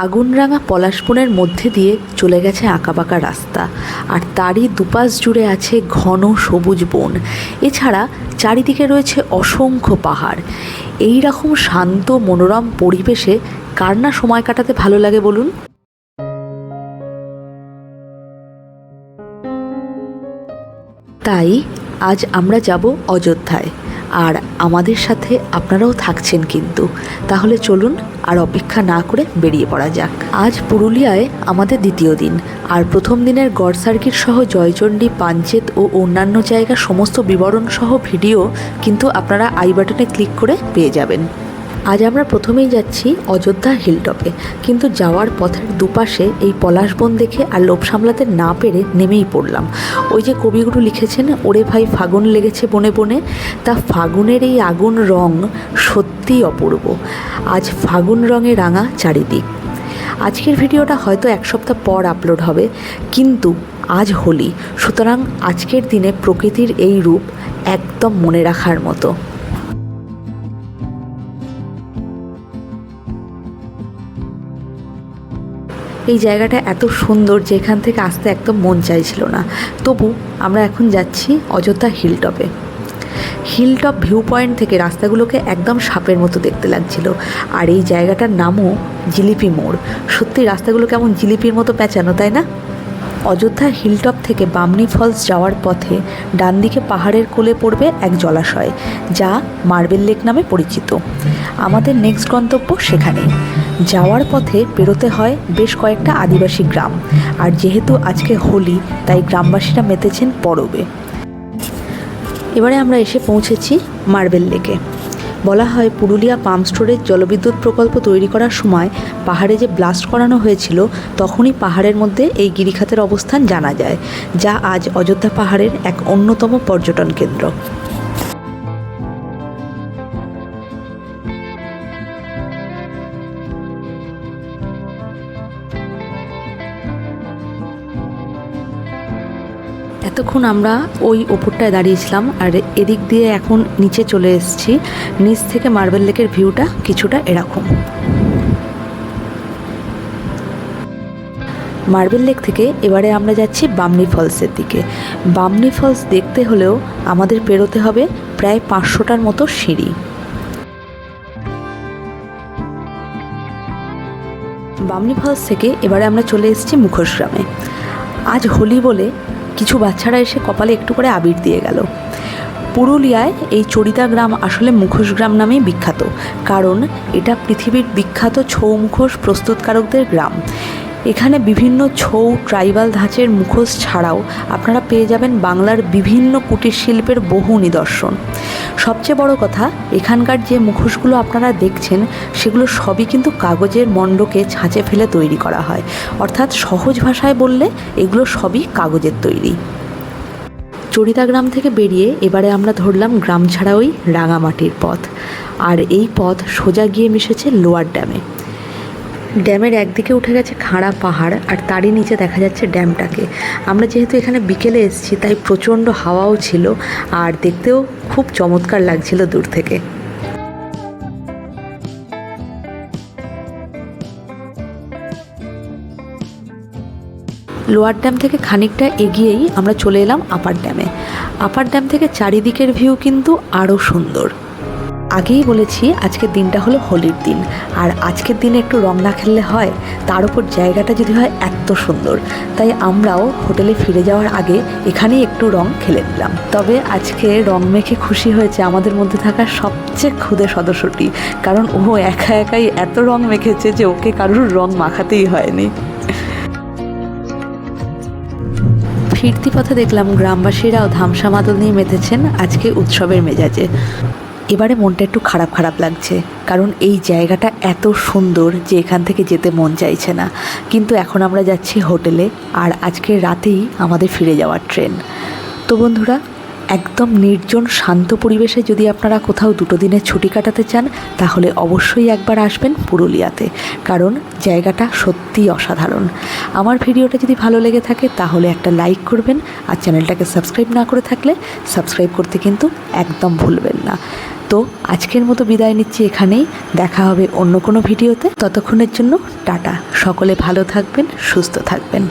আগুনরাঙা পলাশবনের মধ্যে দিয়ে চলে গেছে আঁকাবাঁকা রাস্তা, আর তারই দুপাশ জুড়ে আছে ঘন সবুজ বন। এছাড়া চারিদিকে রয়েছে অসংখ্য পাহাড়। এই রকম শান্ত মনোরম পরিবেশে কার না সময় কাটাতে ভালো লাগে বলুন। তাই আজ আমরা যাব অযোধ্যায়, আর আমাদের সাথে আপনারাও থাকছেন কিন্তু। তাহলে চলুন আর অপেক্ষা না করে বেরিয়ে পড়া যাক। আজ পুরুলিয়ায় আমাদের দ্বিতীয় দিন, আর প্রথম দিনের গড় সার্কিট সহ জয়চণ্ডী, পাঞ্চেত ও অন্যান্য জায়গার সমস্ত বিবরণ সহ ভিডিও কিন্তু আপনারা আই বাটনে ক্লিক করে পেয়ে যাবেন। আজ আমরা প্রথমেই যাচ্ছি অযোধ্যা হিলটপে, কিন্তু যাওয়ার পথের দুপাশে এই পলাশবন দেখে আর লোভ সামলাতে না পেরে নেমেই পড়লাম। ওই যে কবিগুরু লিখেছেন, ওরে ভাই ফাগুন লেগেছে বনে বনে, তা ফাগুনের এই আগুন রং সত্যিই অপূর্ব। আজ ফাগুন রঙে রাঙা চারিদিক। আজকের ভিডিওটা হয়তো এক সপ্তাহ পর আপলোড হবে, কিন্তু আজ হোলি, সুতরাং আজকের দিনে প্রকৃতির এই রূপ একদম মনে রাখার মতো। এই জায়গাটা এত সুন্দর যে এখান থেকে আসতে একদম মন চাইছিল না। তবু আমরা এখন যাচ্ছি অযোধ্যা হিলটপে। হিলটপ ভিউ পয়েন্ট থেকে রাস্তাগুলোকে একদম সাপের মতো দেখতে লাগছিল, আর এই জায়গাটার নামও জিলিপি মোড়। সত্যি রাস্তাগুলো কেমন জিলিপির মতো পেঁচানো, তাই না? অযোধ্যা হিলটপ থেকে বামনি ফলস যাওয়ার পথে ডান দিকে পাহাড়ের কোলে পড়বে এক জলাশয়, যা মার্বেল লেক নামে পরিচিত। আমাদের নেক্সট গন্তব্য সেখানেই। যাওয়ার পথে পেরোতে হয় বেশ কয়েকটা আদিবাসী গ্রাম, আর যেহেতু আজকে হোলি তাই গ্রামবাসীরা মেতেছেন পরবে। এবারে আমরা এসে পৌঁছেছি মার্বেল লেকে। বলা হয় পুরুলিয়া পাম্প স্টোরেজ জলবিদ্যুৎ প্রকল্প তৈরি করার সময় পাহাড়ে যে ব্লাস্ট করানো হয়েছিল, তখনই পাহাড়ের মধ্যে এই গিরিখাতের অবস্থান জানা যায়, যা আজ অযোধ্যা পাহাড়ের এক অন্যতম পর্যটন কেন্দ্র। এতক্ষণ আমরা ওই ওপরটায় দাঁড়িয়েছিলাম, আর এদিক দিয়ে এখন নিচে চলে এসেছি। নিচ থেকে মার্বেল লেকের ভিউটা কিছুটা এরকম। মার্বেল লেক থেকে এবারে আমরা যাচ্ছি বামনি ফলসের দিকে। বামনি ফলস দেখতে হলেও আমাদের পেরোতে হবে প্রায় 500টার মতো সিঁড়ি। বামনি ফলস থেকে এবারে আমরা চলে এসেছি মুখোশ গ্রামে। আজ হোলি বলে কিছু বাচ্চারা এসে কপালে একটু করে আবির দিয়ে গেল। পুরুলিয়ায় এই চরিদা গ্রাম আসলে মুখোশ গ্রাম নামেই বিখ্যাত, কারণ এটা পৃথিবীর বিখ্যাত ছৌ মুখোশ প্রস্তুতকারকদের গ্রাম। এখানে বিভিন্ন ছৌ, ট্রাইবাল ধাঁচের মুখোশ ছাড়াও আপনারা পেয়ে যাবেন বাংলার বিভিন্ন কুটির শিল্পের বহু নিদর্শন। সবচেয়ে বড় কথা, এখানকার যে মুখোশগুলো আপনারা দেখছেন সেগুলো সবই কিন্তু কাগজের মণ্ডকে ছাঁচে ফেলে তৈরি করা হয়, অর্থাৎ সহজ ভাষায় বললে এগুলো সবই কাগজের তৈরি। চরিদা গ্রাম থেকে বেরিয়ে এবারে আমরা ধরলাম গ্রাম ছাড়া ওই রাঙামাটির পথ, আর এই পথ সোজা গিয়ে মিশেছে লোয়ার ড্যামে। ড্যামের একদিকে উঠে গেছে খাড়া পাহাড়, আর তারই নিচে দেখা যাচ্ছে ড্যামটাকে। আমরা যেহেতু এখানে বিকেলে এসেছি তাই প্রচণ্ড হাওয়াও ছিল, আর দেখতেও খুব চমৎকার লাগছিল দূর থেকে। লোয়ার ড্যাম থেকে খানিকটা এগিয়েই আমরা চলে এলাম আপার ড্যামে। আপার ড্যাম থেকে চারিদিকের ভিউ কিন্তু আরও সুন্দর। আগেই বলেছি আজকের দিনটা হলো হোলির দিন, আর আজকের দিনে একটু রং না খেললে হয়, তার উপর জায়গাটা যদি হয় এত সুন্দর। তাই আমরাও হোটেলে ফিরে যাওয়ার আগে এখানেই একটু রং খেলে নিলাম। তবে আজকে রং মেখে খুশি হয়েছে আমাদের মধ্যে থাকা সবচেয়ে ক্ষুদে সদস্যটি, কারণ ও একা একাই এত রং মেখেছে যে ওকে কারোর রং মাখাতেই হয়নি। ফিরতি পথে দেখলাম গ্রামবাসীরাও ধামসা মাদল নিয়ে মেতেছেন আজকে উৎসবের মেজাজে। এবারে মনটা একটু খারাপ খারাপ লাগছে, কারণ এই জায়গাটা এত সুন্দর যে এখান থেকে যেতে মন চাইছে না। কিন্তু এখন আমরা যাচ্ছি হোটেলে, আর আজকের রাতেই আমাদের ফিরে যাওয়ার ট্রেন। তো বন্ধুরা, একদম নির্জন শান্ত পরিবেশে যদি আপনারা কোথাও 2 দিনের ছুটি কাটাতে চান, তাহলে অবশ্যই একবার আসবেন পুরুলিয়াতে, কারণ জায়গাটা সত্যিই অসাধারণ। আমার ভিডিওটা যদি ভালো লেগে থাকে তাহলে একটা লাইক করবেন, আর চ্যানেলটাকে সাবস্ক্রাইব না করে থাকলে সাবস্ক্রাইব করতে কিন্তু একদম ভুলবেন না। তো আজকের মতো বিদায় নিচ্ছি এখানেই। দেখা হবে অন্য কোনো ভিডিওতে। ততক্ষণের জন্য টাটা। সকলে ভালো থাকবেন, সুস্থ থাকবেন।